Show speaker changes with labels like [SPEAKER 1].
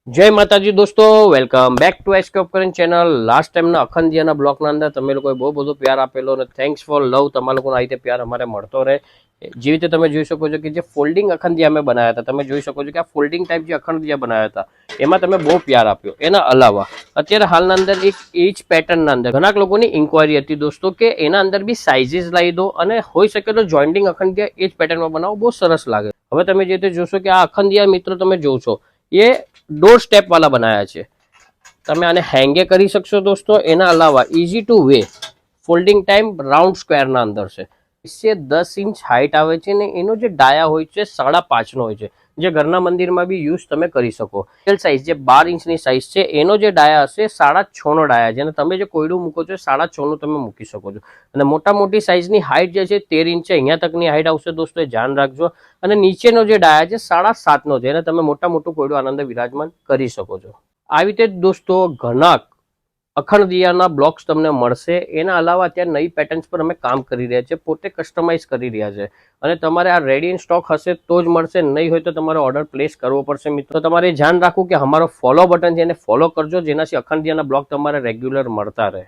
[SPEAKER 1] જય માતાજી દોસ્તો, વેલકમ બેક ટુ એસકે ઉપકરણ ચેનલ। લાસ્ટ ટાઈમના અખંડિયાના બ્લોકના અંદર તમે લોકોએ બહુ બધો પ્યાર આપેલો અને થેન્ક્સ ફોર લવ। તમારા લોકોનો આ રીતે પ્યાર અમારે મળતો રહે। જે રીતે તમે જોઈ શકો છો કે જે ફોલ્ડિંગ અખંડિયા અમે બનાવ્યા હતા, તમે જોઈ શકો છો કે આ ફોલ્ડિંગ ટાઈપ જે અખંડિયા બનાવ્યા હતા એમાં તમે બહુ પ્યાર આપ્યો। એના અલાવા અત્યારે હાલના અંદર એક એ જ પેટર્નના અંદર ઘણા લોકોની ઇન્ક્વાયરી હતી દોસ્તો કે એના અંદર બી સાઇઝીસ લાવી દો અને હોઈ શકે તો જોઇન્ટિંગ અખંડિયા એ જ પેટર્નમાં બનાવો, બહુ સરસ લાગે। હવે તમે જે રીતે જોશો કે આ અખંડિયા મિત્રો તમે જોશો એ डोर स्टेप वाला बनाया है। તમે આને હેંગે કરી શકશો દોસ્તો। એના અલાવા easy two way folding time round square ના અંદર છે। 10 ઇંચ હાઈટ આવે છે ને એનો જે ડાયા હોય છે 5.5 નો હોય છે, જે ઘરના મંદિરમાં બી યુઝ તમે કરી શકો। એલ સાઇઝ જે 12 ઇંચની સાઇઝ છે એનો જે ડાયા હશે 6.5 નો ડાયા, જેને તમે જે કોયડું મૂકો છો 6.5 નું તમે મૂકી શકો છો। અને મોટા મોટી સાઇઝની હાઈટ જે છે 13 ઇંચ છે, અહીંયા તકની હાઈટ આવશે દોસ્તો, એ ધ્યાન રાખજો। અને નીચેનો જે ડાયા છે 7.5 નો છે, એને તમે મોટા મોટું કોયડું આનંદ વિરાજમાન કરી શકો છો। આવી રીતે દોસ્તો ઘણા અખંડ દિયાના બ્લોક્સ તમને મળશે। એના અલાવા અત્યારે નવી પેટર્ન્સ પર અમે કામ કરી રહ્યા છે, પોતે કસ્ટમાઇઝ કરી રહ્યા છે। અને તમારે આ રેડી ઇન સ્ટોક હશે તો જ મળશે, નહીં હોય તો તમારે ઓર્ડર પ્લેસ કરવો પડશે। મિત્રો તમારે ધ્યાન રાખવું કે અમારો ફોલો બટન છે એને ફોલો કરજો, જેનાથી અખંડ દિયાના બ્લોક તમારે રેગ્યુલર મળતા રહે।